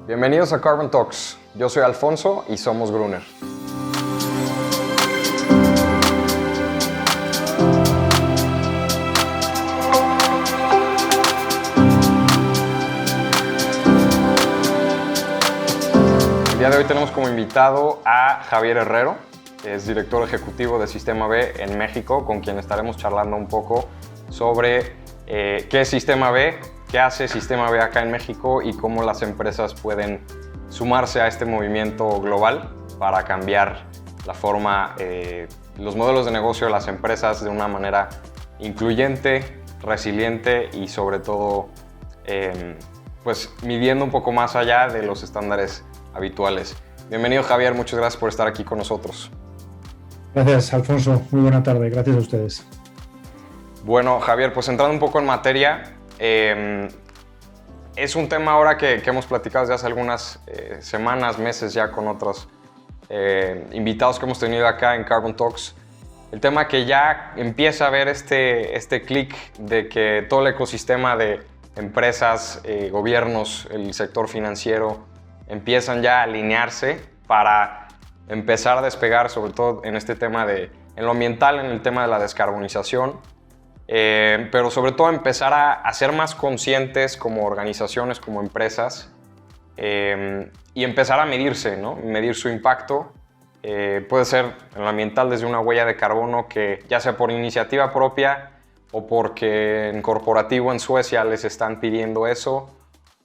Bienvenidos a Carbon Talks. Yo soy Alfonso y somos Gruner. El día de hoy tenemos como invitado a Javier Herrero, que es director ejecutivo de Sistema B en México, con quien estaremos charlando un poco sobre qué es Sistema B, qué hace Sistema B acá en México y cómo las empresas pueden sumarse a este movimiento global para cambiar la forma, los modelos de negocio de las empresas de una manera incluyente, resiliente y sobre todo pues midiendo un poco más allá de los estándares habituales. Bienvenido, Javier, muchas gracias por estar aquí con nosotros. Gracias, Alfonso. Muy buena tarde. Gracias a ustedes. Bueno, Javier, pues entrando un poco en materia, es un tema ahora que hemos platicado desde hace algunas semanas, meses ya con otros invitados que hemos tenido acá en Carbon Talks. El tema que ya empieza a ver este clic de que todo el ecosistema de empresas, gobiernos, el sector financiero empiezan ya a alinearse para empezar a despegar, sobre todo en este tema en lo ambiental, en el tema de la descarbonización. Pero sobre todo empezar a ser más conscientes como organizaciones, como empresas y empezar a medirse, ¿no? Medir su impacto. Puede ser en lo ambiental desde una huella de carbono que ya sea por iniciativa propia o porque en corporativo en Suecia les están pidiendo eso,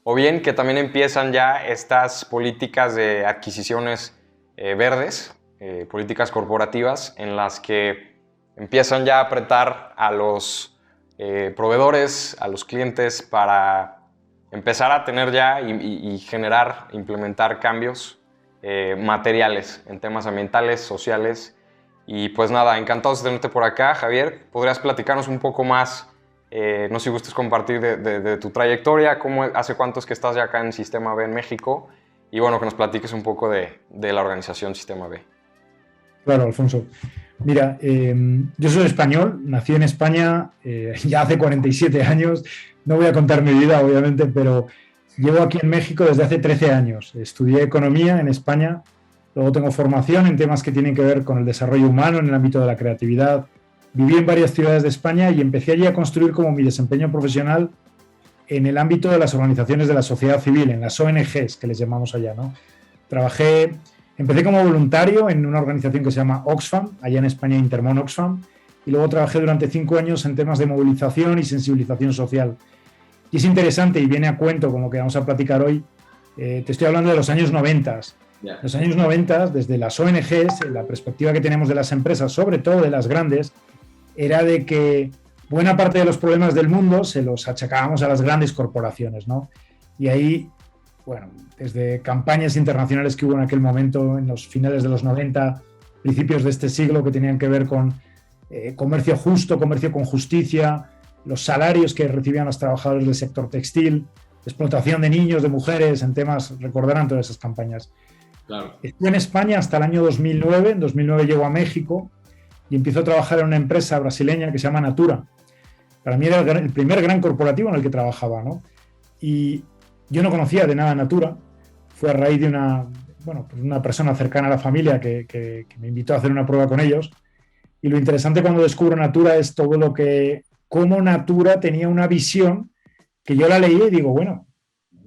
o bien que también empiezan ya estas políticas de adquisiciones verdes, políticas corporativas en las que empiezan ya a apretar a los proveedores, a los clientes para empezar a tener ya y generar, implementar cambios materiales en temas ambientales, sociales. Y pues nada, encantados de tenerte por acá, Javier. ¿Podrías platicarnos un poco más, no sé si gustes compartir de tu trayectoria, hace cuánto es que estás ya acá en Sistema B en México? Y bueno, que nos platiques un poco de la organización Sistema B. Claro, Alfonso. Mira, yo soy español, nací en España ya hace 47 años. No voy a contar mi vida, obviamente, pero llevo aquí en México desde hace 13 años. Estudié economía en España, luego tengo formación en temas que tienen que ver con el desarrollo humano en el ámbito de la creatividad. Viví en varias ciudades de España y empecé allí a construir como mi desempeño profesional en el ámbito de las organizaciones de la sociedad civil, en las ONGs, que les llamamos allá, ¿no? Empecé como voluntario en una organización que se llama Oxfam, allá en España Intermón Oxfam, y luego trabajé durante 5 años en temas de movilización y sensibilización social. Y es interesante y viene a cuento con lo que vamos a platicar hoy. Te estoy hablando de los años 90. Yeah. Los años 90, desde las ONGs, la perspectiva que tenemos de las empresas, sobre todo de las grandes, era de que buena parte de los problemas del mundo se los achacábamos a las grandes corporaciones, ¿no? Y ahí, bueno, desde campañas internacionales que hubo en aquel momento, en los finales de los 90, principios de este siglo, que tenían que ver con comercio justo, comercio con justicia, los salarios que recibían los trabajadores del sector textil, explotación de niños, de mujeres, en temas, recordarán todas esas campañas. Claro. Estuve en España hasta el año 2009, en 2009 llego a México y empiezo a trabajar en una empresa brasileña que se llama Natura. Para mí era el primer gran corporativo en el que trabajaba, ¿no? Y yo no conocía de nada Natura, fue a raíz de una persona cercana a la familia que me invitó a hacer una prueba con ellos. Y lo interesante cuando descubro Natura es cómo Natura tenía una visión que yo la leí y digo, bueno,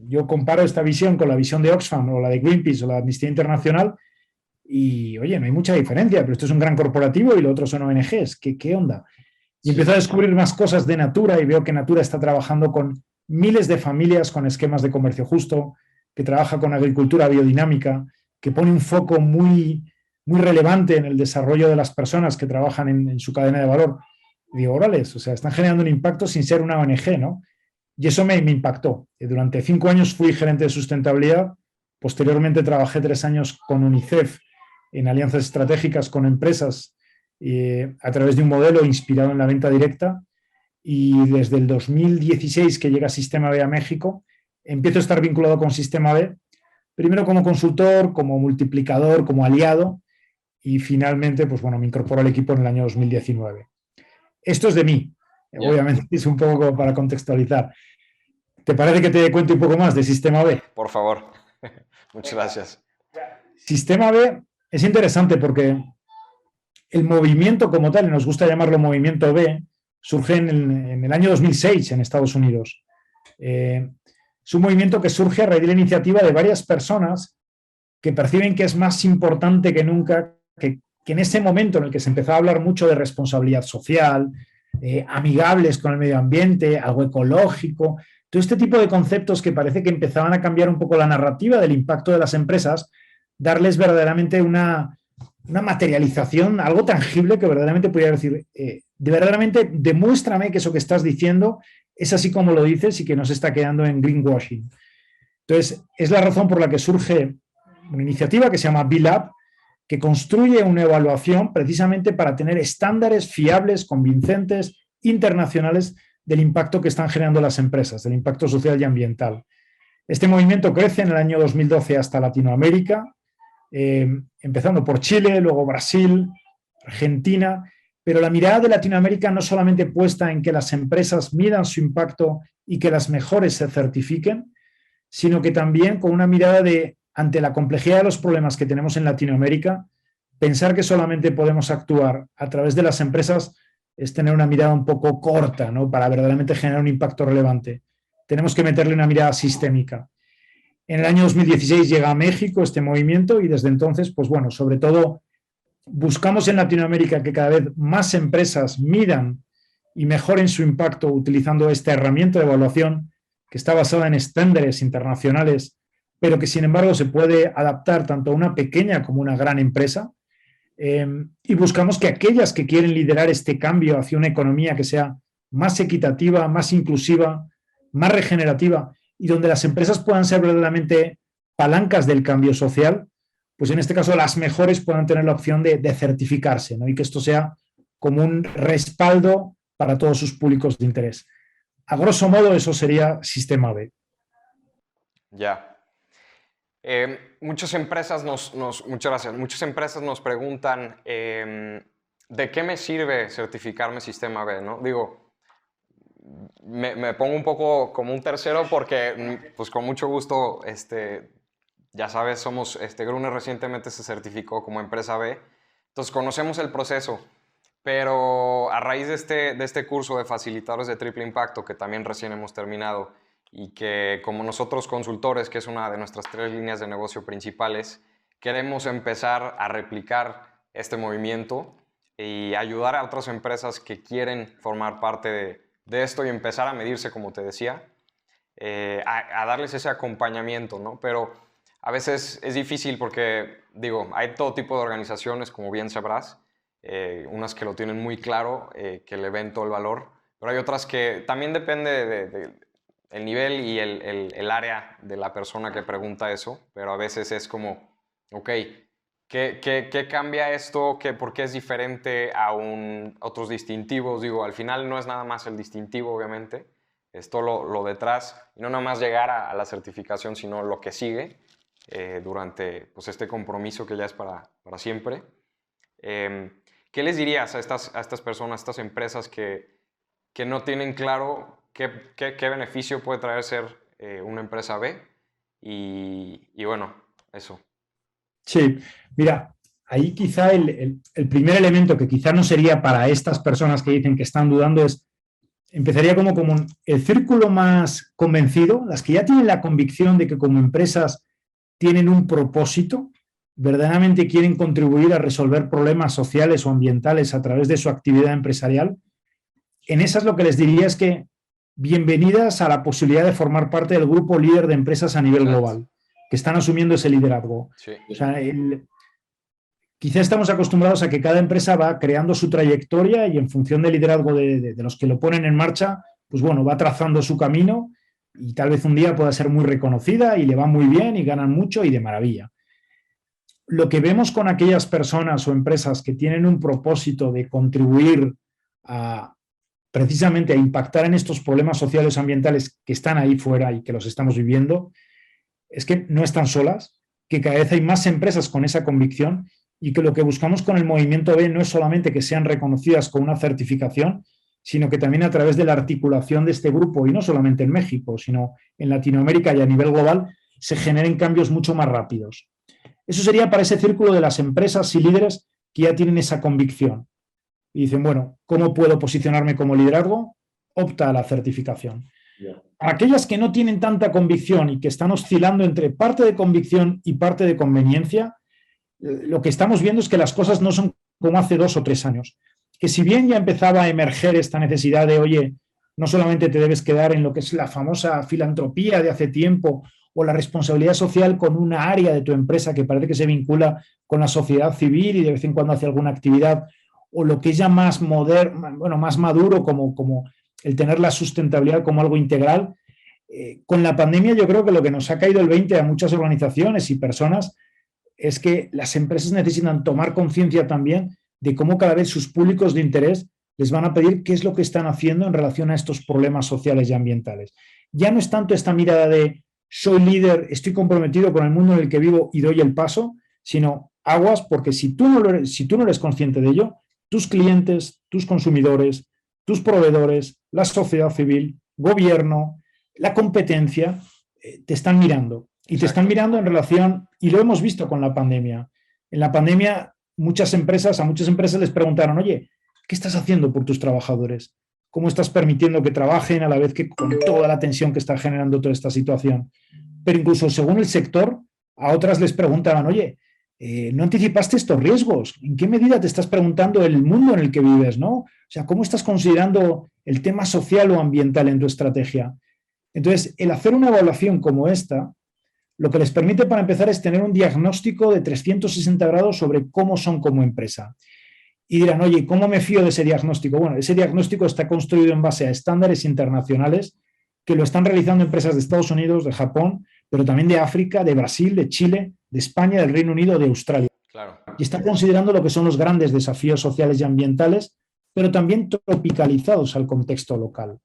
yo comparo esta visión con la visión de Oxfam o la de Greenpeace o la de Amnistía Internacional y, oye, no hay mucha diferencia, pero esto es un gran corporativo y lo otro son ONGs. ¿Qué onda? Y empiezo a descubrir más cosas de Natura y veo que Natura está trabajando con miles de familias con esquemas de comercio justo, que trabaja con agricultura biodinámica, que pone un foco muy, muy relevante en el desarrollo de las personas que trabajan en su cadena de valor. Y digo, órales, o sea, están generando un impacto sin ser una ONG, ¿no? Y eso me impactó. Durante 5 años fui gerente de sustentabilidad, posteriormente trabajé 3 años con UNICEF en alianzas estratégicas con empresas a través de un modelo inspirado en la venta directa. Y desde el 2016 que llega Sistema B a México, empiezo a estar vinculado con Sistema B, primero como consultor, como multiplicador, como aliado, y finalmente pues bueno, me incorporo al equipo en el año 2019. Esto es de mí, obviamente es un poco para contextualizar. ¿Te parece que te cuente un poco más de Sistema B? Por favor. Muchas gracias. Sistema B es interesante porque el movimiento como tal, y nos gusta llamarlo movimiento B, surge en el año 2006 en Estados Unidos. Es un movimiento que surge a raíz de la iniciativa de varias personas que perciben que es más importante que nunca que en ese momento en el que se empezaba a hablar mucho de responsabilidad social, amigables con el medio ambiente, algo ecológico, todo este tipo de conceptos que parece que empezaban a cambiar un poco la narrativa del impacto de las empresas, darles verdaderamente una materialización, algo tangible que verdaderamente pudiera decir, verdaderamente demuéstrame que eso que estás diciendo es así como lo dices y que no se está quedando en greenwashing. Entonces, es la razón por la que surge una iniciativa que se llama B-Lab, que construye una evaluación precisamente para tener estándares fiables, convincentes, internacionales del impacto que están generando las empresas, del impacto social y ambiental. Este movimiento crece en el año 2012 hasta Latinoamérica, empezando por Chile, luego Brasil, Argentina, pero la mirada de Latinoamérica no solamente puesta en que las empresas midan su impacto y que las mejores se certifiquen, sino que también con una mirada de, ante la complejidad de los problemas que tenemos en Latinoamérica, pensar que solamente podemos actuar a través de las empresas es tener una mirada un poco corta, ¿no? Para verdaderamente generar un impacto relevante. Tenemos que meterle una mirada sistémica. En el año 2016 llega a México este movimiento y desde entonces, pues bueno, sobre todo buscamos en Latinoamérica que cada vez más empresas midan y mejoren su impacto utilizando esta herramienta de evaluación que está basada en estándares internacionales, pero que sin embargo se puede adaptar tanto a una pequeña como a una gran empresa. Y buscamos que aquellas que quieren liderar este cambio hacia una economía que sea más equitativa, más inclusiva, más regenerativa y donde las empresas puedan ser verdaderamente palancas del cambio social, pues en este caso las mejores puedan tener la opción de certificarse, ¿no? Y que esto sea como un respaldo para todos sus públicos de interés. A grosso modo, eso sería sistema B. Ya. Muchas empresas muchas gracias. Muchas empresas nos preguntan ¿de qué me sirve certificarme sistema B? ¿No? Digo, me pongo un poco como un tercero porque, pues con mucho gusto, ya sabes, Gruner recientemente se certificó como empresa B, entonces conocemos el proceso, pero a raíz de este curso de facilitadores de triple impacto, que también recién hemos terminado, y que como nosotros consultores, que es una de nuestras 3 líneas de negocio principales, queremos empezar a replicar este movimiento y ayudar a otras empresas que quieren formar parte de esto y empezar a medirse, como te decía, a darles ese acompañamiento, ¿no? Pero a veces es difícil porque, digo, hay todo tipo de organizaciones, como bien sabrás, unas que lo tienen muy claro, que le ven todo el valor, pero hay otras que también depende el nivel y el área de la persona que pregunta eso, pero a veces es como, ok, ¿qué cambia esto? ¿Por qué es diferente a otros distintivos? Digo, al final no es nada más el distintivo, obviamente, es todo lo detrás, y no nada más llegar a la certificación, sino lo que sigue durante pues, este compromiso que ya es para siempre. ¿Qué les dirías a estas personas, a estas empresas que no tienen claro qué beneficio puede traer ser una empresa B? Y bueno, eso. Sí, mira, ahí quizá el primer elemento que quizá no sería para estas personas que dicen que están dudando empezaría como el círculo más convencido, las que ya tienen la convicción de que como empresas tienen un propósito, verdaderamente quieren contribuir a resolver problemas sociales o ambientales a través de su actividad empresarial. En esas lo que les diría es que bienvenidas a la posibilidad de formar parte del grupo líder de empresas a nivel global, que están asumiendo ese liderazgo. Sí. O sea, quizá estamos acostumbrados a que cada empresa va creando su trayectoria y en función del liderazgo de los que lo ponen en marcha, pues bueno, va trazando su camino y tal vez un día pueda ser muy reconocida y le va muy bien y ganan mucho y de maravilla. Lo que vemos con aquellas personas o empresas que tienen un propósito de contribuir precisamente a impactar en estos problemas sociales o ambientales que están ahí fuera y que los estamos viviendo, es que no están solas, que cada vez hay más empresas con esa convicción y que lo que buscamos con el movimiento B no es solamente que sean reconocidas con una certificación, sino que también a través de la articulación de este grupo, y no solamente en México, sino en Latinoamérica y a nivel global, se generen cambios mucho más rápidos. Eso sería para ese círculo de las empresas y líderes que ya tienen esa convicción. Y dicen, bueno, ¿cómo puedo posicionarme como liderazgo? Opta a la certificación. Para aquellas que no tienen tanta convicción y que están oscilando entre parte de convicción y parte de conveniencia, lo que estamos viendo es que las cosas no son como hace 2 o 3 años. Que si bien ya empezaba a emerger esta necesidad de, oye, no solamente te debes quedar en lo que es la famosa filantropía de hace tiempo o la responsabilidad social con una área de tu empresa que parece que se vincula con la sociedad civil y de vez en cuando hace alguna actividad, o lo que es ya más moderno, bueno, más maduro como el tener la sustentabilidad como algo integral. Con la pandemia yo creo que lo que nos ha caído el 20 a muchas organizaciones y personas es que las empresas necesitan tomar conciencia también de cómo cada vez sus públicos de interés les van a pedir qué es lo que están haciendo en relación a estos problemas sociales y ambientales. Ya no es tanto esta mirada de soy líder, estoy comprometido con el mundo en el que vivo y doy el paso, sino aguas, porque si tú no eres consciente de ello, tus clientes, tus consumidores, tus proveedores, la sociedad civil, gobierno, la competencia, te están mirando. Y te están mirando en relación, y lo hemos visto con la pandemia. En la pandemia, a muchas empresas les preguntaron, oye, ¿qué estás haciendo por tus trabajadores? ¿Cómo estás permitiendo que trabajen a la vez que con toda la tensión que está generando toda esta situación? Pero incluso según el sector, a otras les preguntaban, oye, ¿no anticipaste estos riesgos? ¿En qué medida te estás preguntando el mundo en el que vives, ¿no? O sea, ¿cómo estás considerando el tema social o ambiental en tu estrategia? Entonces, el hacer una evaluación como esta, lo que les permite para empezar es tener un diagnóstico de 360 grados sobre cómo son como empresa. Y dirán, oye, ¿cómo me fío de ese diagnóstico? Bueno, ese diagnóstico está construido en base a estándares internacionales que lo están realizando empresas de Estados Unidos, de Japón, pero también de África, de Brasil, de Chile, de España, del Reino Unido, de Australia. Claro. Y están considerando lo que son los grandes desafíos sociales y ambientales, pero también tropicalizados al contexto local.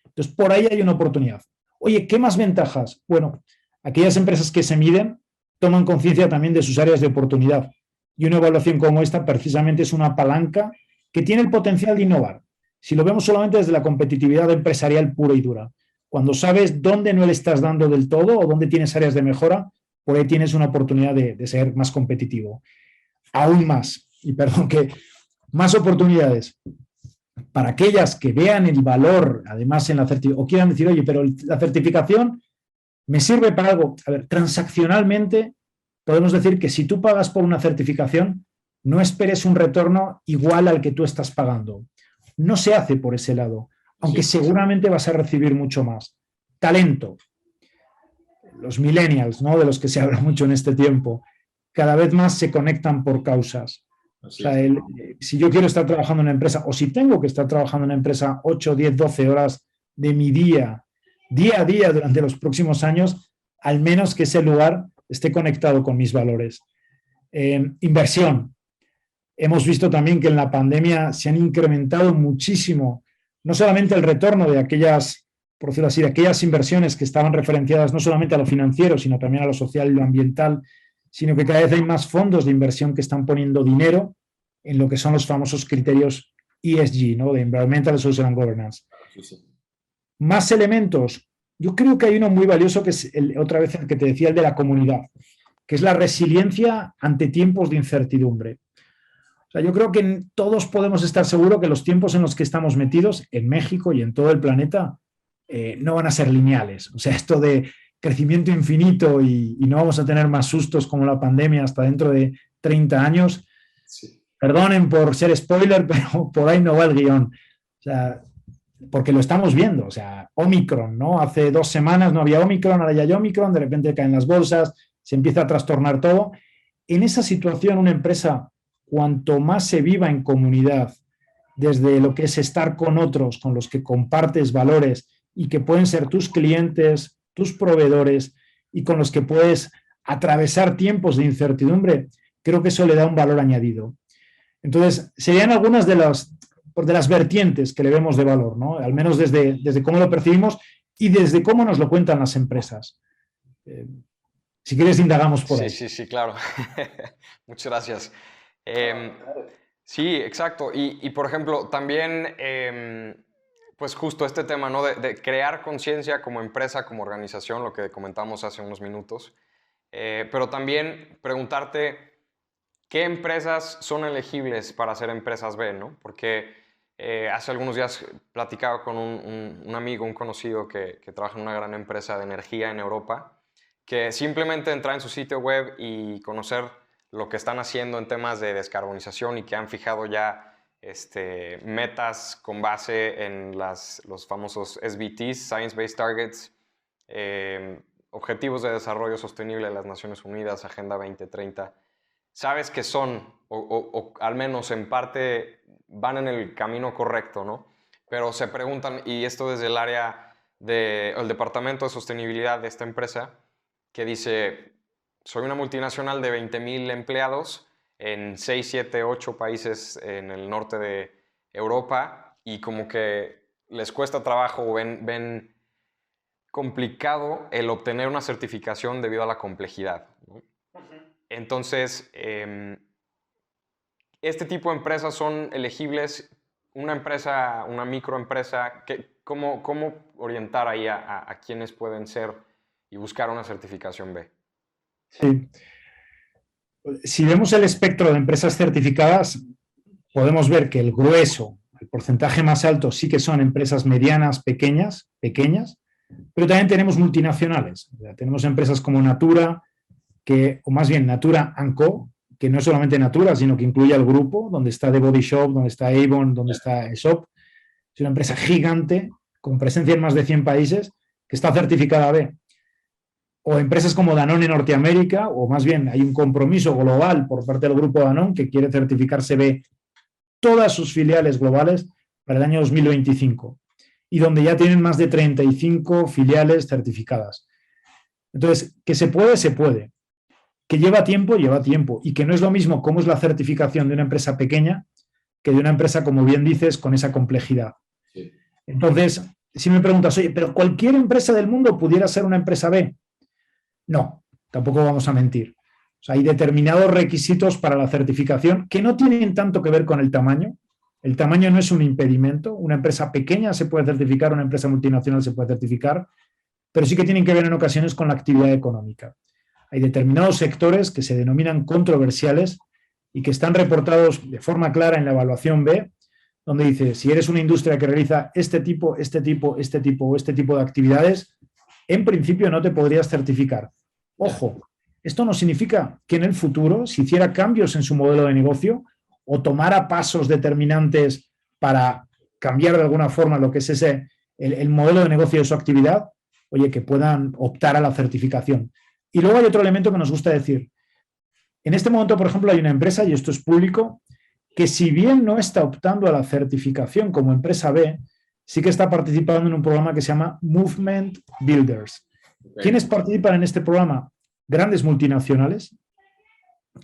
Entonces, por ahí hay una oportunidad. Oye, ¿qué más ventajas? Bueno, aquellas empresas que se miden toman conciencia también de sus áreas de oportunidad. Y una evaluación como esta precisamente es una palanca que tiene el potencial de innovar. Si lo vemos solamente desde la competitividad empresarial pura y dura, cuando sabes dónde no le estás dando del todo o dónde tienes áreas de mejora, por ahí tienes una oportunidad de ser más competitivo. Aún más, y perdón, que más oportunidades para aquellas que vean el valor, además en la certificación, o quieran decir, oye, pero la certificación me sirve para algo. A ver, transaccionalmente podemos decir que si tú pagas por una certificación, no esperes un retorno igual al que tú estás pagando. No se hace por ese lado, aunque seguramente vas a recibir mucho más. Talento. Los millennials, ¿no?, de los que se habla mucho en este tiempo, cada vez más se conectan por causas. O sea, si yo quiero estar trabajando en una empresa, o si tengo que estar trabajando en una empresa 8, 10, 12 horas de mi día a día durante los próximos años, al menos que ese lugar esté conectado con mis valores. Inversión. Hemos visto también que en la pandemia se han incrementado muchísimo, no solamente el retorno de aquellas, por decirlo así, de aquellas inversiones que estaban referenciadas no solamente a lo financiero, sino también a lo social y lo ambiental, sino que cada vez hay más fondos de inversión que están poniendo dinero en lo que son los famosos criterios ESG, ¿no?, de Environmental, Social and Governance. Más elementos. Yo creo que hay uno muy valioso que es, otra vez, el que te decía, el de la comunidad, que es la resiliencia ante tiempos de incertidumbre. O sea, yo creo que todos podemos estar seguros que los tiempos en los que estamos metidos, en México y en todo el planeta, no van a ser lineales. O sea, esto de crecimiento infinito y no vamos a tener más sustos como la pandemia hasta dentro de 30 años. Sí. Perdonen por ser spoiler, pero por ahí no va el guión. O sea, porque lo estamos viendo. O sea, Omicron, ¿no? Hace 2 semanas no había Omicron, ahora ya hay Omicron, de repente caen las bolsas, se empieza a trastornar todo. En esa situación, una empresa, cuanto más se viva en comunidad, desde lo que es estar con otros, con los que compartes valores y que pueden ser tus clientes, tus proveedores y con los que puedes atravesar tiempos de incertidumbre, creo que eso le da un valor añadido. Entonces, serían algunas de las vertientes que le vemos de valor, ¿no? Al menos desde cómo lo percibimos y desde cómo nos lo cuentan las empresas. Si quieres, indagamos por ahí. Sí, claro. Muchas gracias. Sí, exacto. Y por ejemplo, también pues justo este tema, ¿no? De crear conciencia como empresa, como organización, lo que comentamos hace unos minutos, pero también preguntarte qué empresas son elegibles para ser empresas B, ¿no? Porque hace algunos días platicaba con un amigo, un conocido que trabaja en una gran empresa de energía en Europa, que simplemente entrar en su sitio web y conocer lo que están haciendo en temas de descarbonización y que han fijado ya metas con base en los famosos SBTs, Science Based Targets, Objetivos de Desarrollo Sostenible de las Naciones Unidas, Agenda 2030, sabes que son, o al menos en parte, van en el camino correcto, ¿no? Pero se preguntan, y esto desde el área el departamento de sostenibilidad de esta empresa, que dice, soy una multinacional de 20,000 empleados en 6, 7, 8 países en el norte de Europa y como que les cuesta trabajo o ven complicado el obtener una certificación debido a la complejidad, ¿no? Entonces, este tipo de empresas son elegibles. Una empresa, una microempresa, ¿cómo orientar ahí a quienes pueden ser y buscar una certificación B? Sí. Si vemos el espectro de empresas certificadas, podemos ver que el grueso, el porcentaje más alto, sí que son empresas medianas, pequeñas, pero también tenemos multinacionales. O sea, tenemos empresas como Natura, o más bien Natura & Co, que no es solamente Natura, sino que incluye al grupo, donde está The Body Shop, donde está Avon, donde está Aesop. Es una empresa gigante, con presencia en más de 100 países, que está certificada B. O empresas como Danone en Norteamérica, o más bien hay un compromiso global por parte del grupo Danone que quiere certificarse B todas sus filiales globales para el año 2025 y donde ya tienen más de 35 filiales certificadas. Entonces, que se puede, se puede. Que lleva tiempo y que no es lo mismo cómo es la certificación de una empresa pequeña que de una empresa, como bien dices, con esa complejidad. Sí. Entonces, si me preguntas, oye, ¿pero cualquier empresa del mundo pudiera ser una empresa B? No, tampoco vamos a mentir. O sea, hay determinados requisitos para la certificación que no tienen tanto que ver con el tamaño. El tamaño no es un impedimento. Una empresa pequeña se puede certificar, una empresa multinacional se puede certificar, pero sí que tienen que ver en ocasiones con la actividad económica. Hay determinados sectores que se denominan controversiales y que están reportados de forma clara en la evaluación B, donde dice, si eres una industria que realiza este tipo de actividades, en principio no te podrías certificar. Ojo, esto no significa que en el futuro, si hiciera cambios en su modelo de negocio o tomara pasos determinantes para cambiar de alguna forma lo que es el modelo de negocio de su actividad, oye, que puedan optar a la certificación. Y luego hay otro elemento que nos gusta decir. En este momento, por ejemplo, hay una empresa, y esto es público, que si bien no está optando a la certificación como empresa B, sí que está participando en un programa que se llama Movement Builders. ¿Quiénes participan en este programa? Grandes multinacionales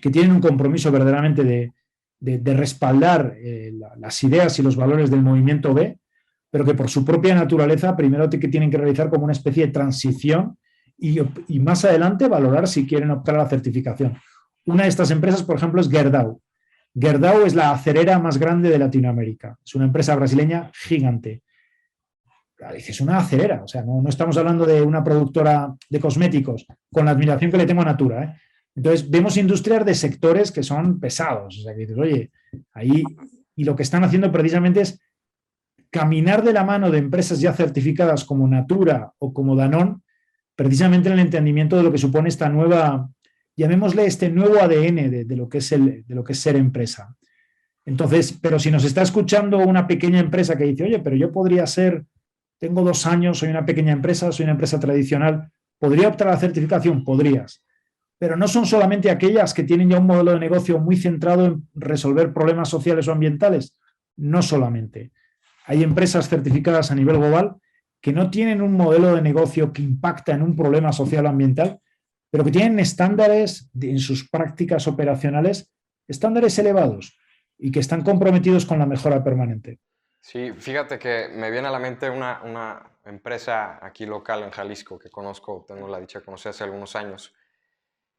que tienen un compromiso verdaderamente de respaldar las ideas y los valores del movimiento B, pero que por su propia naturaleza primero tienen que realizar como una especie de transición y más adelante valorar si quieren optar a la certificación. Una de estas empresas, por ejemplo, es Gerdau. Gerdau es la acerera más grande de Latinoamérica. Es una empresa brasileña gigante. Es una acerera, o sea, no estamos hablando de una productora de cosméticos, con la admiración que le tengo a Natura, ¿eh? Entonces, vemos industrias de sectores que son pesados. O sea, que dices, oye, ahí, y lo que están haciendo precisamente es caminar de la mano de empresas ya certificadas como Natura o como Danone, precisamente en el entendimiento de lo que supone esta nueva, llamémosle este nuevo ADN de lo que es ser empresa. Entonces, pero si nos está escuchando una pequeña empresa que dice, oye, pero yo podría ser, tengo 2 años, soy una pequeña empresa, soy una empresa tradicional, ¿podría optar a la certificación? Podrías. Pero no son solamente aquellas que tienen ya un modelo de negocio muy centrado en resolver problemas sociales o ambientales. No solamente. Hay empresas certificadas a nivel global que no tienen un modelo de negocio que impacta en un problema social o ambiental, pero que tienen estándares en sus prácticas operacionales, estándares elevados y que están comprometidos con la mejora permanente. Sí, fíjate que me viene a la mente una empresa aquí local en Jalisco que conozco, tengo la dicha de conocer hace algunos años,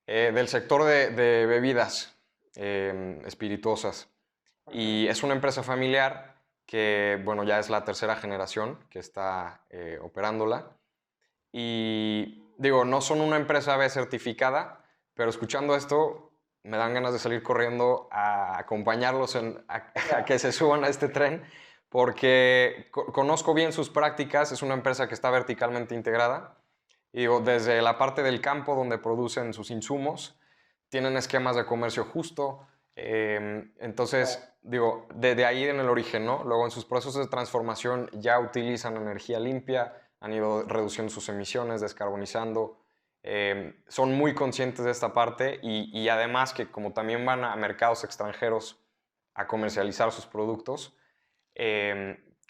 del sector de bebidas espirituosas. Y es una empresa familiar que bueno, ya es la tercera generación que está operándola. Y digo, no son una empresa B certificada, pero escuchando esto me dan ganas de salir corriendo a acompañarlos a que se suban a este tren, porque conozco bien sus prácticas, es una empresa que está verticalmente integrada. Y digo, desde la parte del campo donde producen sus insumos, tienen esquemas de comercio justo. Entonces, digo, desde ahí en el origen, ¿no? Luego en sus procesos de transformación ya utilizan energía limpia, han ido reduciendo sus emisiones, descarbonizando. Son muy conscientes de esta parte y además que como también van a mercados extranjeros a comercializar sus productos,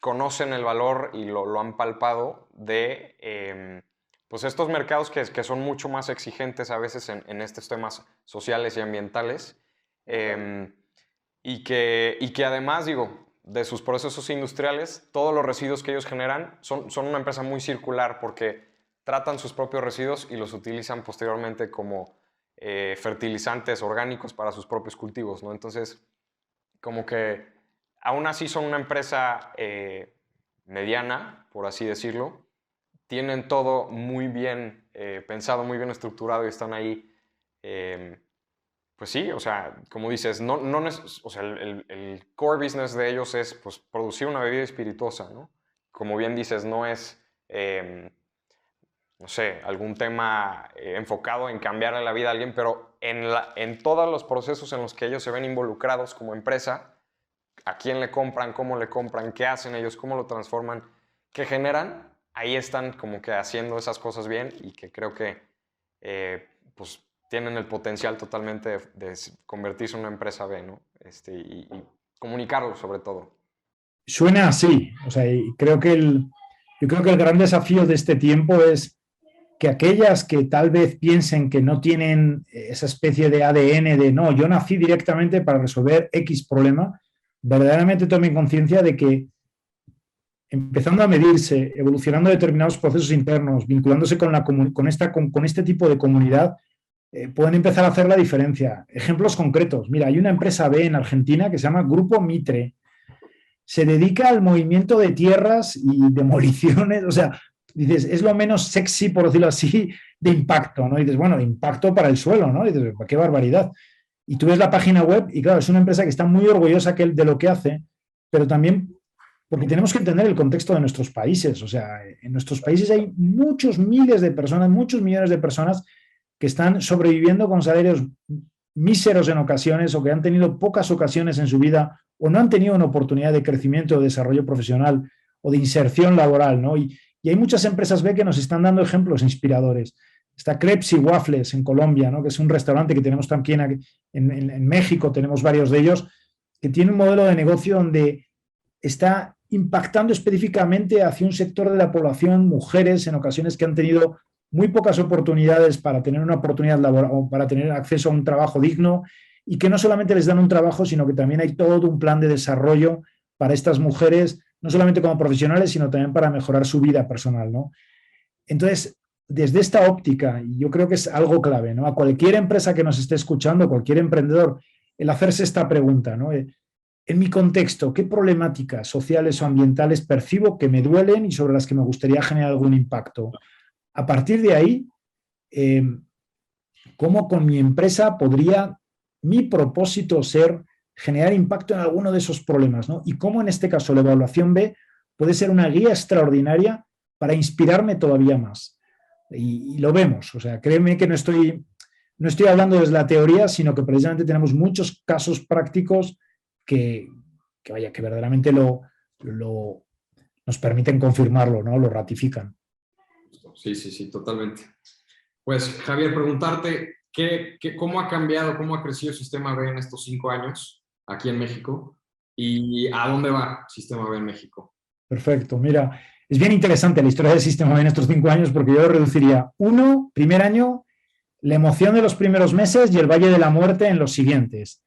conocen el valor y lo han palpado de pues estos mercados que son mucho más exigentes a veces en estos temas sociales y ambientales, y que además, digo, de sus procesos industriales, todos los residuos que ellos generan son una empresa muy circular porque tratan sus propios residuos y los utilizan posteriormente como fertilizantes orgánicos para sus propios cultivos, ¿no? Entonces, como que aún así son una empresa mediana, por así decirlo. Tienen todo muy bien pensado, muy bien estructurado y están ahí, pues sí, o sea, como dices, o sea, el core business de ellos es pues, producir una bebida espirituosa, ¿no? Como bien dices, no es, no sé, algún tema enfocado en cambiarle la vida a alguien, pero en todos los procesos en los que ellos se ven involucrados como empresa, a quién le compran, cómo le compran, qué hacen ellos, cómo lo transforman, qué generan, ahí están como que haciendo esas cosas bien y que creo que pues tienen el potencial totalmente de convertirse en una empresa B, ¿no? Y comunicarlo sobre todo. Suena así, o sea, y yo creo que el gran desafío de este tiempo es que aquellas que tal vez piensen que no tienen esa especie de ADN de no, yo nací directamente para resolver X problema, verdaderamente tomen conciencia de que empezando a medirse, evolucionando determinados procesos internos, vinculándose con este tipo de comunidad, pueden empezar a hacer la diferencia. Ejemplos concretos. Mira, hay una empresa B en Argentina que se llama Grupo Mitre. Se dedica al movimiento de tierras y demoliciones. O sea, dices, es lo menos sexy, por decirlo así, de impacto, ¿no? Y dices, bueno, de impacto para el suelo, ¿no? Y dices, qué barbaridad. Y tú ves la página web y claro, es una empresa que está muy orgullosa de lo que hace, pero también porque tenemos que entender el contexto de nuestros países. O sea, en nuestros países hay muchos miles de personas, muchos millones de personas que están sobreviviendo con salarios míseros en ocasiones o que han tenido pocas ocasiones en su vida o no han tenido una oportunidad de crecimiento o de desarrollo profesional o de inserción laboral, ¿no? Y hay muchas empresas B que nos están dando ejemplos inspiradores. Está Crepes y Waffles en Colombia, ¿no? Que es un restaurante que tenemos también aquí, en México, tenemos varios de ellos, que tiene un modelo de negocio donde está impactando específicamente hacia un sector de la población, mujeres en ocasiones que han tenido muy pocas oportunidades para tener una oportunidad laboral o para tener acceso a un trabajo digno y que no solamente les dan un trabajo, sino que también hay todo un plan de desarrollo para estas mujeres, no solamente como profesionales, sino también para mejorar su vida personal, ¿no? Entonces, desde esta óptica, y yo creo que es algo clave, ¿no? A cualquier empresa que nos esté escuchando, cualquier emprendedor, el hacerse esta pregunta, ¿no? En mi contexto, ¿qué problemáticas sociales o ambientales percibo que me duelen y sobre las que me gustaría generar algún impacto? A partir de ahí, ¿cómo con mi empresa podría mi propósito ser generar impacto en alguno de esos problemas, ¿no? Y cómo en este caso la evaluación B puede ser una guía extraordinaria para inspirarme todavía más. Y lo vemos, o sea, créeme que no estoy hablando desde la teoría, sino que precisamente tenemos muchos casos prácticos que verdaderamente nos permiten confirmarlo, ¿no? Lo ratifican. Sí, totalmente. Pues, Javier, preguntarte, ¿cómo ha cambiado, cómo ha crecido Sistema B en estos 5 años aquí en México? ¿Y a dónde va Sistema B en México? Perfecto. Mira, es bien interesante la historia del Sistema B en estos 5 años porque yo lo reduciría. 1, primer año, la emoción de los primeros meses y el valle de la muerte en los siguientes.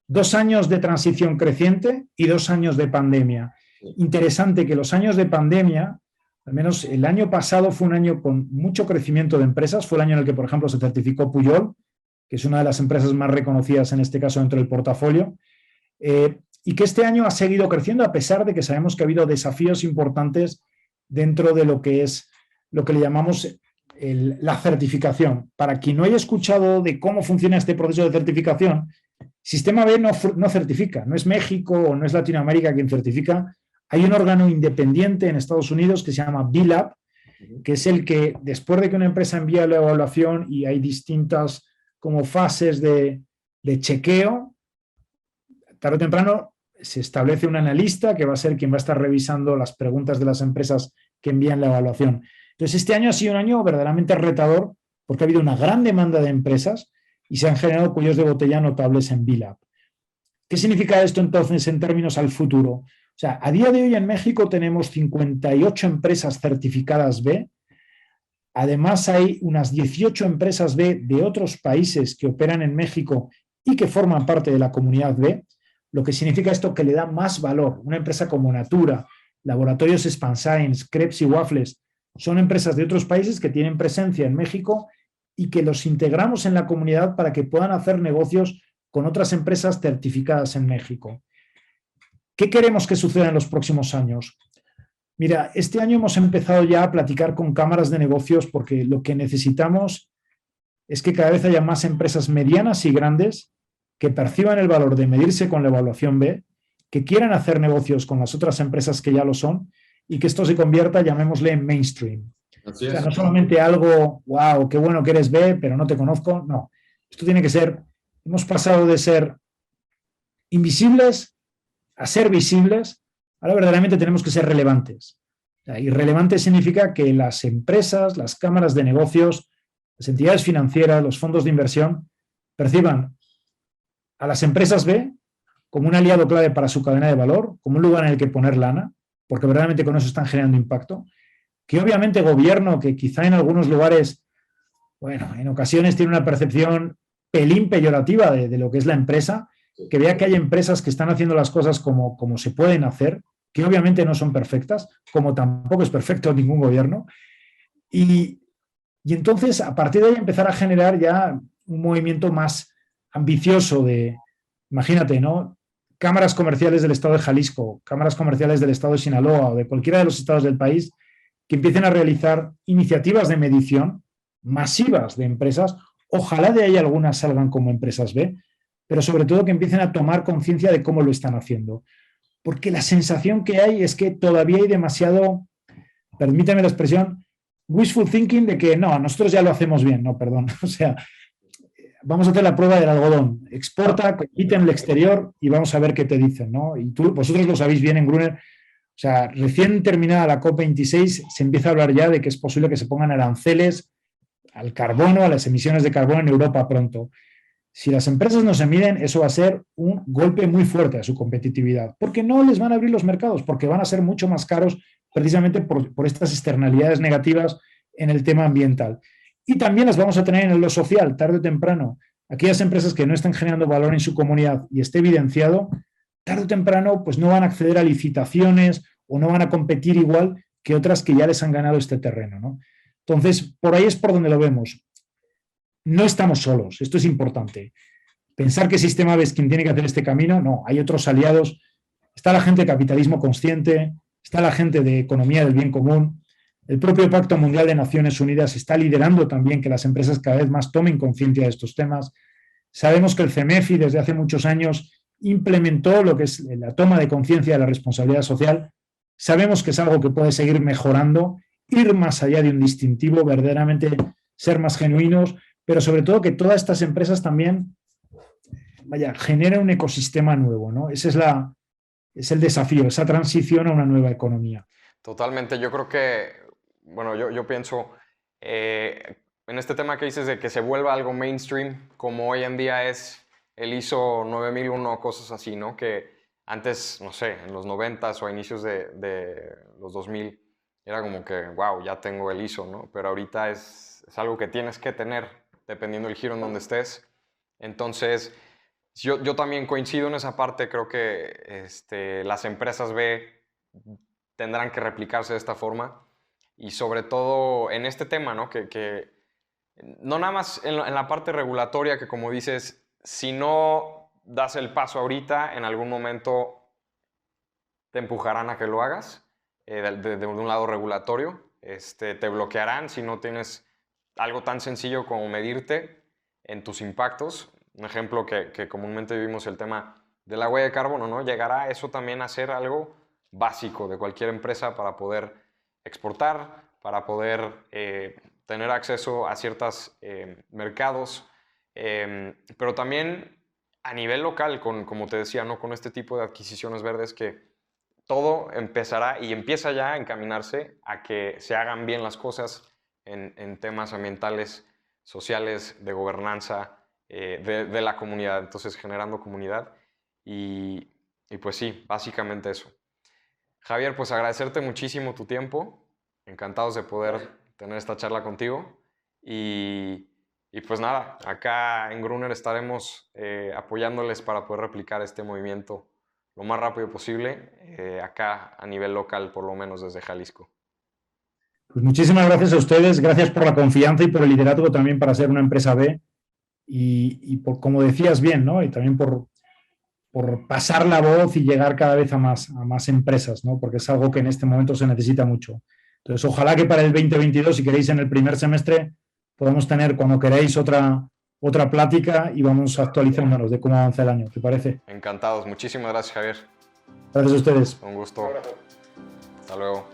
2 años de transición creciente y 2 años de pandemia. Interesante que los años de pandemia, al menos el año pasado fue un año con mucho crecimiento de empresas, fue el año en el que, por ejemplo, se certificó Pujol, que es una de las empresas más reconocidas en este caso dentro del portafolio. y que este año ha seguido creciendo a pesar de que sabemos que ha habido desafíos importantes dentro de lo que es lo que le llamamos la certificación. Para quien no haya escuchado de cómo funciona este proceso de certificación, Sistema B no certifica, no es México o no es Latinoamérica quien certifica. Hay un órgano independiente en Estados Unidos que se llama B-Lab, que es el que, después de que una empresa envía la evaluación y hay distintas como fases de chequeo, tarde o temprano se establece un analista que va a ser quien va a estar revisando las preguntas de las empresas que envían la evaluación. Entonces, este año ha sido un año verdaderamente retador porque ha habido una gran demanda de empresas y se han generado cuellos de botella notables en B-Lab. ¿Qué significa esto entonces en términos al futuro? O sea, a día de hoy en México tenemos 58 empresas certificadas B. Además, hay unas 18 empresas B de otros países que operan en México y que forman parte de la comunidad B, lo que significa esto que le da más valor. Una empresa como Natura, Laboratorios Science, Krebs y Waffles, son empresas de otros países que tienen presencia en México y que los integramos en la comunidad para que puedan hacer negocios con otras empresas certificadas en México. ¿Qué queremos que suceda en los próximos años? Mira, este año hemos empezado ya a platicar con cámaras de negocios porque lo que necesitamos es que cada vez haya más empresas medianas y grandes que perciban el valor de medirse con la evaluación B, que quieran hacer negocios con las otras empresas que ya lo son y que esto se convierta, llamémosle, en mainstream. Así O sea, es. no solamente algo, wow, qué bueno que eres B, pero no te conozco. No, esto tiene que ser, hemos pasado de ser invisibles a ser visibles, ahora verdaderamente tenemos que ser relevantes. O sea, y relevante significa que las empresas, las cámaras de negocios, las entidades financieras, los fondos de inversión, perciban a las empresas B como un aliado clave para su cadena de valor, como un lugar en el que poner lana, porque verdaderamente con eso están generando impacto, que obviamente gobierno, que quizá en algunos lugares, bueno, en ocasiones tiene una percepción pelín peyorativa de lo que es la empresa, que vea que hay empresas que están haciendo las cosas como se pueden hacer, que obviamente no son perfectas, como tampoco es perfecto ningún gobierno, y entonces a partir de ahí empezar a generar ya un movimiento más ambicioso de, imagínate, ¿no? Cámaras comerciales del estado de Jalisco, cámaras comerciales del estado de Sinaloa o de cualquiera de los estados del país que empiecen a realizar iniciativas de medición masivas de empresas. Ojalá de ahí algunas salgan como empresas B, pero sobre todo que empiecen a tomar conciencia de cómo lo están haciendo. Porque la sensación que hay es que todavía hay demasiado, permítame la expresión, wishful thinking de que no, nosotros ya lo hacemos bien, no, perdón. O sea, vamos a hacer la prueba del algodón. Exporta, compite en el exterior y vamos a ver qué te dicen, ¿no? Y vosotros lo sabéis bien en Gruner. O sea, recién terminada la COP26 se empieza a hablar ya de que es posible que se pongan aranceles al carbono, a las emisiones de carbono en Europa pronto. Si las empresas no se miden, eso va a ser un golpe muy fuerte a su competitividad, porque no les van a abrir los mercados, porque van a ser mucho más caros precisamente por estas externalidades negativas en el tema ambiental. Y también las vamos a tener en lo social, tarde o temprano. Aquellas empresas que no estén generando valor en su comunidad y esté evidenciado, tarde o temprano pues no van a acceder a licitaciones o no van a competir igual que otras que ya les han ganado este terreno, ¿no? Entonces, por ahí es por donde lo vemos. No estamos solos, esto es importante. Pensar que Sistema B es quien tiene que hacer este camino, no, hay otros aliados. Está la gente de capitalismo consciente, está la gente de economía del bien común. El propio Pacto Mundial de Naciones Unidas está liderando también que las empresas cada vez más tomen conciencia de estos temas. Sabemos que el CEMEFI desde hace muchos años implementó lo que es la toma de conciencia de la responsabilidad social. Sabemos que es algo que puede seguir mejorando, ir más allá de un distintivo, verdaderamente ser más genuinos, pero sobre todo que todas estas empresas también, generen un ecosistema nuevo, ¿no? Ese es el desafío, esa transición a una nueva economía. Totalmente, yo creo que, bueno, yo pienso en este tema que dices de que se vuelva algo mainstream, como hoy en día es el ISO 9001, cosas así, ¿no? Que antes, no sé, en los 90s o a inicios de los 2000, era como que, wow, ya tengo el ISO, ¿no? Pero ahorita es algo que tienes que tener dependiendo del giro en donde estés. Entonces, yo también coincido en esa parte, creo que las empresas B tendrán que replicarse de esta forma y sobre todo en este tema, ¿no? Que no nada más en la parte regulatoria, que como dices, si no das el paso ahorita, en algún momento te empujarán a que lo hagas, de un lado regulatorio, te bloquearán si no tienes algo tan sencillo como medirte en tus impactos. Un ejemplo que comúnmente vivimos, el tema de la huella de carbono, ¿no? Llegará eso también a ser algo básico de cualquier empresa para poder exportar, para poder tener acceso a ciertos mercados, pero también a nivel local, como te decía, ¿no? Con este tipo de adquisiciones verdes, que todo empezará y empieza ya a encaminarse a que se hagan bien las cosas en temas ambientales, sociales, de gobernanza, de la comunidad. Entonces, generando comunidad y pues sí, básicamente eso. Javier, pues agradecerte muchísimo tu tiempo. Encantados de poder tener esta charla contigo. Y pues nada, acá en Gruner estaremos apoyándoles para poder replicar este movimiento lo más rápido posible, acá a nivel local, por lo menos desde Jalisco. Pues muchísimas gracias a ustedes, gracias por la confianza y por el liderazgo también para ser una empresa B y por, como decías bien, ¿no? Y también por pasar la voz y llegar cada vez a más empresas, ¿no? Porque es algo que en este momento se necesita mucho. Entonces, ojalá que para el 2022, si queréis en el primer semestre, podamos tener, cuando queráis, otra plática y vamos actualizándonos de cómo avanza el año. ¿Te parece? Encantados. Muchísimas gracias, Javier. Gracias a ustedes. Un gusto. Hasta luego.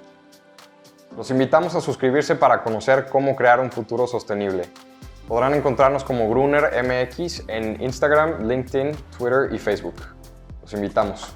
Los invitamos a suscribirse para conocer cómo crear un futuro sostenible. Podrán encontrarnos como Gruner MX en Instagram, LinkedIn, Twitter y Facebook. Los invitamos.